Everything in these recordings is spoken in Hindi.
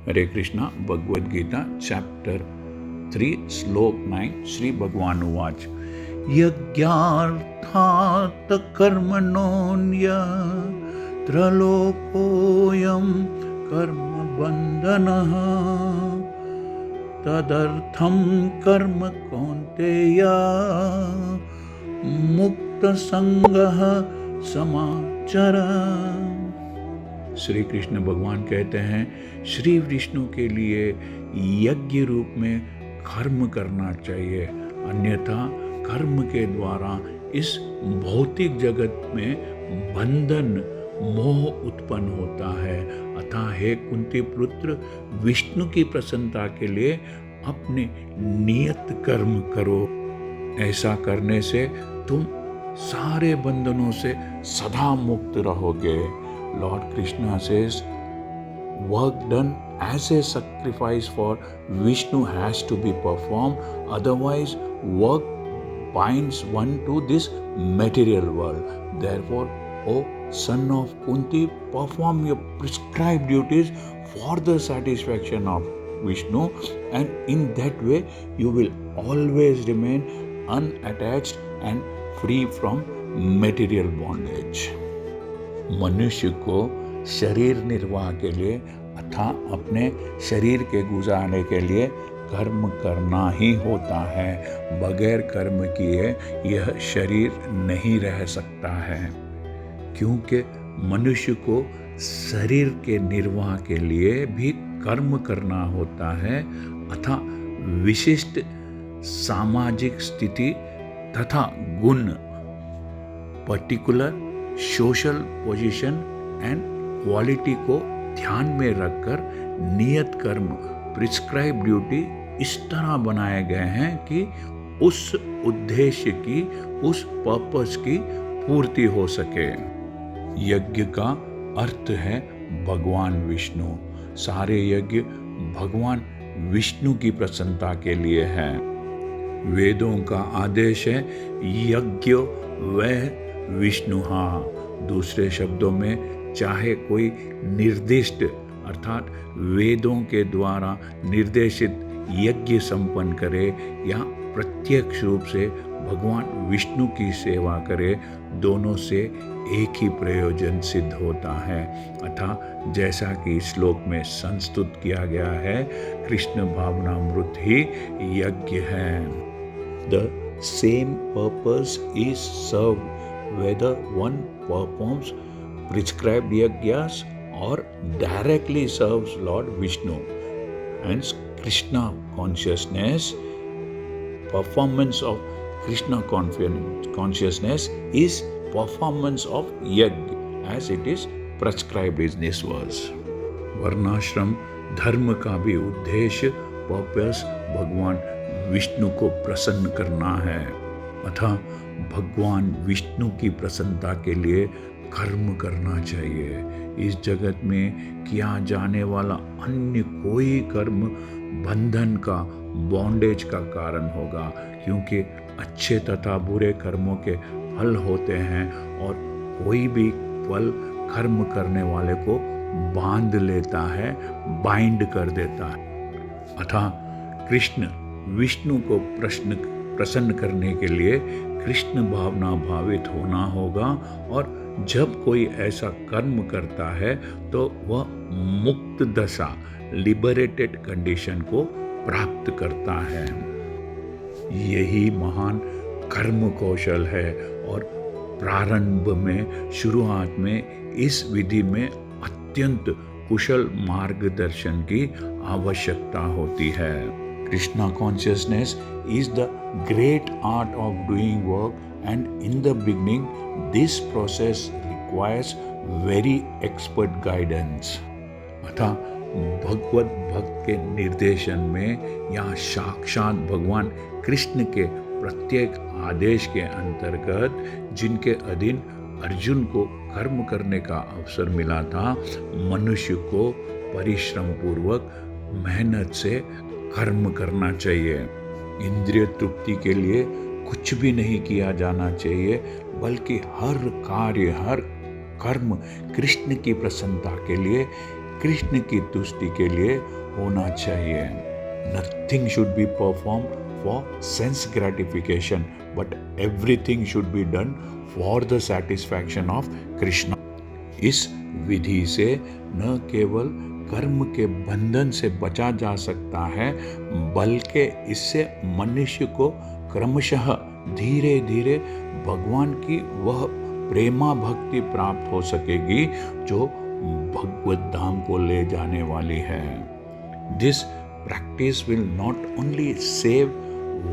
हरे कृष्णा। भगवद गीता चैप्टर 3 श्लोक 9 श्री भगवान उवाच यज्ञार्थात् कर्मणोऽन्य त्रलोकोऽयं कर्मबन्धनः तदर्थं कर्म कौन्तेय मुक्तसंगः समाचर। श्री कृष्ण भगवान कहते हैं श्री विष्णु के लिए यज्ञ रूप में कर्म करना चाहिए, अन्यथा कर्म के द्वारा इस भौतिक जगत में बंधन मोह उत्पन्न होता है। अतः हे कुंती पुत्र, विष्णु की प्रसन्नता के लिए अपने नियत कर्म करो। ऐसा करने से तुम सारे बंधनों से सदा मुक्त रहोगे। Lord Krishna says, work done as a sacrifice for Vishnu has to be performed, otherwise work binds one to this material world. Therefore, O son of Kunti, perform your prescribed duties for the satisfaction of Vishnu, and in that way you will always remain unattached and free from material bondage. मनुष्य को शरीर निर्वाह के लिए अथवा अपने शरीर के गुजारने के लिए कर्म करना ही होता है। बगैर कर्म किए यह शरीर नहीं रह सकता है, क्योंकि मनुष्य को शरीर के निर्वाह के लिए भी कर्म करना होता है अथवा विशिष्ट सामाजिक स्थिति तथा गुण particular social position and quality को ध्यान में रखकर नियत कर्म प्रिस्क्राइब ड्यूटी इस तरह बनाए गए हैं कि उस उद्देश्य की, उस पर्पस की पूर्ति हो सके। यज्ञ का अर्थ है भगवान विष्णु। सारे यज्ञ भगवान विष्णु की प्रसन्नता के लिए है। वेदों का आदेश है यज्ञ वह विष्णुहा। दूसरे शब्दों में, चाहे कोई निर्दिष्ट अर्थात वेदों के द्वारा निर्देशित यज्ञ संपन्न करे या प्रत्यक्ष रूप से भगवान विष्णु की सेवा करे, दोनों से एक ही प्रयोजन सिद्ध होता है। अतः जैसा कि श्लोक में संस्तुत किया गया है, कृष्ण भावनामृत ही यज्ञ है। The same purpose is served whether one performs prescribed yajnas or directly serves Lord Vishnu. Hence, Krishna consciousness, performance of Krishna consciousness is performance of yajna as it is prescribed in this verse. वर्णाश्रम धर्म का भी उद्देश्य पर्पस भगवान विष्णु को प्रसन्न करना है। अतः भगवान विष्णु की प्रसन्नता के लिए कर्म करना चाहिए। इस जगत में किया जाने वाला अन्य कोई कर्म बंधन का, बॉन्डेज का कारण होगा, क्योंकि अच्छे तथा बुरे कर्मों के फल होते हैं और कोई भी फल कर्म करने वाले को बांध लेता है, बाइंड कर देता है। अतः कृष्ण विष्णु को प्रसन्न करने के लिए कृष्ण भावना भावित होना होगा, और जब कोई ऐसा कर्म करता है तो वह मुक्त दशा, लिबरेटेड कंडीशन को प्राप्त करता है। यही महान कर्म कौशल है, और प्रारंभ में, शुरुआत में इस विधि में अत्यंत कुशल मार्गदर्शन की आवश्यकता होती है। Krishna consciousness is the great art of doing work, and in the beginning this process requires very expert guidance. अतः भगवत भक्त के निर्देशन में या साक्षात भगवान कृष्ण के प्रत्येक आदेश के अंतर्गत, जिनके अधीन अर्जुन को कर्म करने का अवसर मिला था, मनुष्य को परिश्रम पूर्वक मेहनत से कर्म करना चाहिए। इंद्रिय तृप्ति के लिए कुछ भी नहीं किया जाना चाहिए, बल्कि हर कार्य, हर कर्म कृष्ण की प्रसन्नता के लिए कृष्ण की तुष्टि के लिए होना चाहिए। Nothing should be performed for sense gratification, but everything should be done for the satisfaction of Krishna. इस विधि से न केवल कर्म के बंधन से बचा जा सकता है, बल्कि इससे मनुष्य को क्रमशः धीरे धीरे भगवान की वह प्रेमा भक्ति प्राप्त हो सकेगी जो भगवत धाम को ले जाने वाली है। This practice will not only save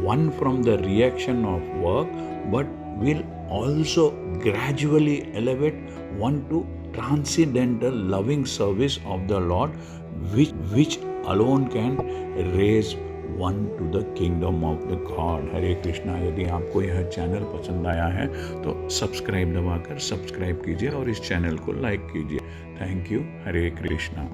one from the reaction of work, but will also gradually elevate one to transcendental loving service of the Lord, which alone can raise one to the kingdom of the God. हरे कृष्णा। यदि आपको यह चैनल पसंद आया है तो सब्सक्राइब दबाकर सब्सक्राइब कीजिए और इस चैनल को लाइक कीजिए। Thank you. हरे कृष्णा।